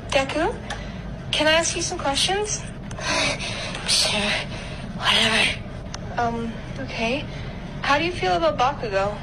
Deku, can I ask you some questions? Sure, whatever. Okay. How do you feel about Bakugo?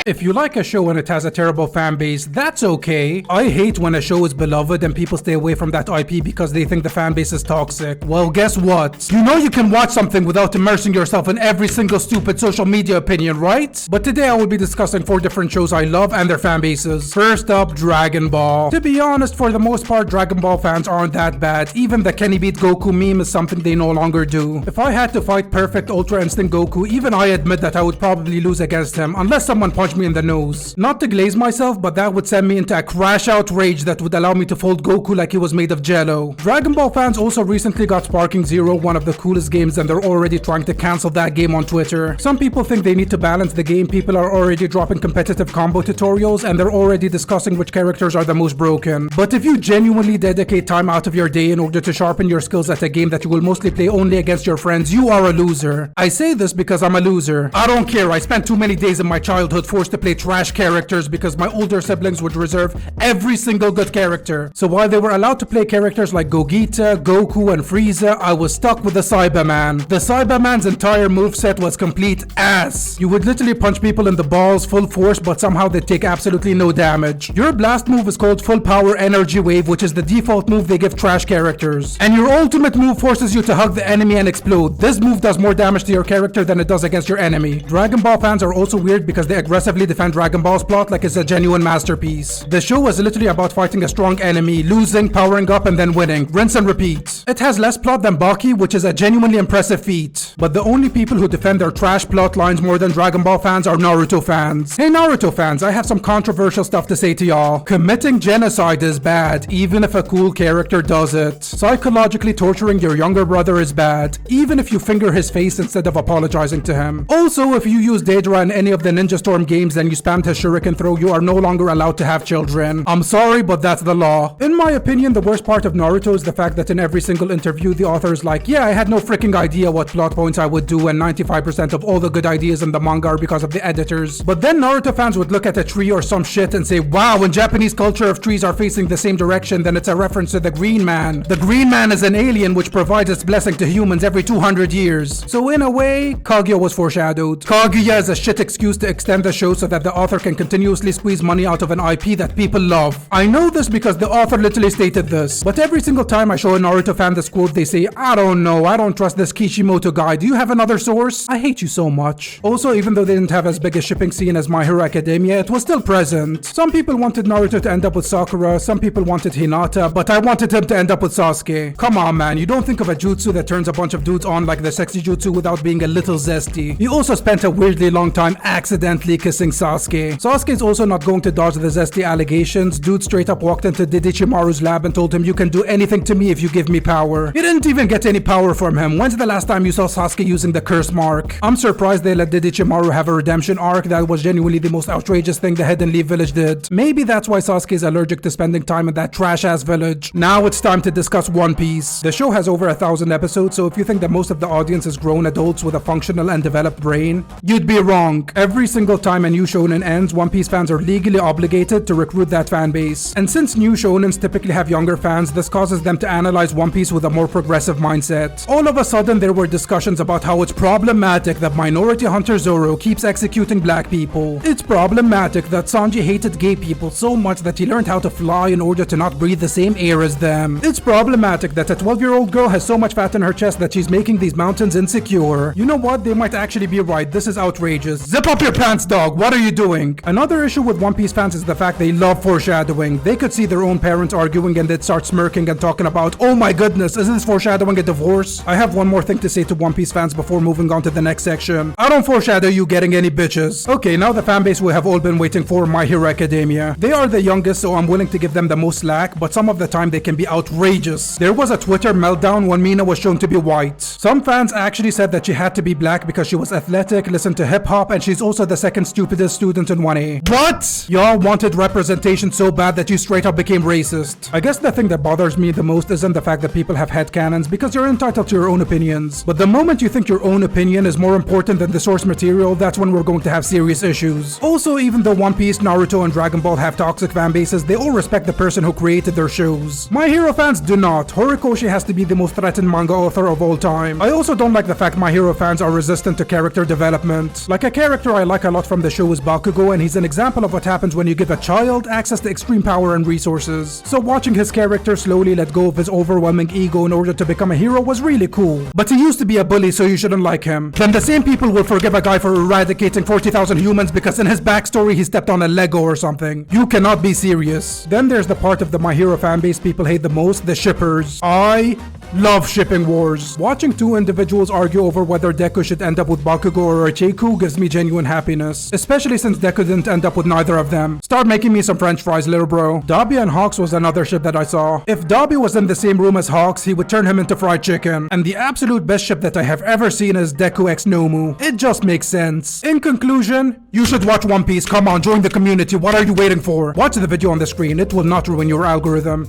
If you like a show and it has a terrible fan base, that's okay. I hate when a show is beloved and people stay away from that IP because they think the fan base is toxic. Well, guess what? You know you can watch something without immersing yourself in every single stupid social media opinion, right? But today I will be discussing 4 different shows I love and their fan bases. First up, Dragon Ball. To be honest, for the most part, Dragon Ball fans aren't that bad. Even the Kenny beat Goku meme is something they no longer do. If I had to fight perfect Ultra Instinct Goku, even I admit that I would probably lose against him, unless someone punched me in the nose. Not to glaze myself, but that would send me into a crash out rage that would allow me to fold Goku like he was made of jello. Dragon Ball fans also recently got Sparking Zero, one of the coolest games, and they're already trying to cancel that game on Twitter. Some people think they need to balance the game, people are already dropping competitive combo tutorials, and they're already discussing which characters are the most broken. But if you genuinely dedicate time out of your day in order to sharpen your skills at a game that you will mostly play only against your friends, you are a loser. I say this because I'm a loser. I don't care, I spent too many days in my childhood forced to play trash characters because my older siblings would reserve every single good character. So while they were allowed to play characters like Gogeta, Goku, and Frieza, I was stuck with the Cyberman. The Cyberman's entire moveset was complete ass. You would literally punch people in the balls full force, but somehow they'd take absolutely no damage. Your blast move is called Full Power Energy Wave, which is the default move they give trash characters. And your ultimate move forces you to hug the enemy and explode. This move does more damage to your character than it does against your enemy. Dragon Ball fans are also weird because they aggressively defend Dragon Ball's plot like it's a genuine masterpiece. The show was literally about fighting a strong enemy, losing, powering up, and then winning. Rinse and repeat. It has less plot than Baki, which is a genuinely impressive feat. But the only people who defend their trash plot lines more than Dragon Ball fans are Naruto fans. Hey Naruto fans, I have some controversial stuff to say to y'all. Committing genocide is bad, even if a cool character does it. Psychologically torturing your younger brother is bad, even if you finger his face instead of apologizing to him. Also, if you use Deidara in any of the Ninja Storm games and you spammed his shuriken throw, you are no longer allowed to have children. I'm sorry, but that's the law. In my opinion, the worst part of Naruto is the fact that in every single interview, the author is like, yeah, I had no freaking idea what plot points I would do, and 95% of all the good ideas in the manga are because of the editors. But then Naruto fans would look at a tree or some shit and say, wow, in Japanese culture, if trees are facing the same direction, then it's a reference to the Green Man. The Green Man is an alien which provides its blessing to humans every 200 years. So in a way, Kaguya was foreshadowed. Kaguya is a shit excuse to extend the show so that the author can continuously squeeze money out of an IP that people love. I know this because the author literally stated this, but every single time I show a Naruto fan this quote, they say, I don't know, I don't trust this Kishimoto guy, do you have another source? I hate you so much. Also, even though they didn't have as big a shipping scene as My Hero Academia, it was still present. Some people wanted Naruto to end up with Sakura, some people wanted Hinata, but I wanted him to end up with Sasuke. Come on man, you don't think of a jutsu that turns a bunch of dudes on like the sexy jutsu without being a little zesty. He also spent a weirdly long time accidentally kissing Sasuke. Sasuke's also not going to dodge the zesty allegations. Dude straight up walked into Didichimaru's lab and told him, you can do anything to me if you give me power. He didn't even get any power from him. When's the last time you saw Sasuke using the curse mark? I'm surprised they let Didichimaru have a redemption arc. That was genuinely the most outrageous thing the Hidden Leaf village did. Maybe that's why Sasuke is allergic to spending time in that trash ass village. Now it's time to discuss One Piece. The show has over 1,000 episodes, so if you think that most of the audience is grown adults with a functional and developed brain, you'd be wrong. Every single time a new shonen ends, One Piece fans are legally obligated to recruit that fan base. And since new shonens typically have younger fans, this causes them to analyze One Piece with a more progressive mindset. All of a sudden, there were discussions about how it's problematic that minority hunter Zoro keeps executing black people. It's problematic that Sanji hated gay people so much that he learned how to fly in order to not breathe the same air as them. It's problematic that a 12-year-old girl has so much fat in her chest that she's making these mountains insecure. You know what? They might actually be right. This is outrageous. Zip up your pants, dog. What are you doing? Another issue with One Piece fans is the fact they love foreshadowing. They could see their own parents arguing and they'd start smirking and talking about, oh my goodness, isn't this foreshadowing a divorce? I have one more thing to say to One Piece fans before moving on to the next section. I don't foreshadow you getting any bitches. Okay, now the fanbase we have all been waiting for, My Hero Academia. They are the youngest, so I'm willing to give them the most slack, but some of the time they can be outrageous. There was a Twitter meltdown when Mina was shown to be white. Some fans actually said that she had to be black because she was athletic, listened to hip hop, and she she's also the second stupidest student in 1A. What? Y'all wanted representation so bad that you straight up became racist. I guess the thing that bothers me the most isn't the fact that people have headcanons, because you're entitled to your own opinions. But the moment you think your own opinion is more important than the source material, that's when we're going to have serious issues. Also, even though One Piece, Naruto, and Dragon Ball have toxic fan bases, they all respect the person who created their shows. My Hero fans do not. Horikoshi has to be the most threatened manga author of all time. I also don't like the fact My Hero fans are resistant to character development. Like, a character I like a lot from the show is Bakugo, and he's an example of what happens when you give a child access to extreme power and resources. So watching his character slowly let go of his overwhelming ego in order to become a hero was really cool. But he used to be a bully, so you shouldn't like him. Then the same people will forgive a guy for eradicating 40,000 humans because in his backstory he stepped on a Lego or something. You cannot be serious. Then there's the part of the My Hero fanbase people hate the most, the shippers. I love shipping wars. Watching two individuals argue over whether Deku should end up with Bakugo or Ichigo gives me genuine happiness, especially since Deku didn't end up with neither of them. Start making me some french fries, little bro. Dobby and Hawks was another ship that I saw. If Dobby was in the same room as Hawks, he would turn him into fried chicken. And the absolute best ship that I have ever seen is Deku x Nomu. It just makes sense. In conclusion, you should watch One Piece. Come on, join the community. What are you waiting for? Watch the video on the screen. It will not ruin your algorithm.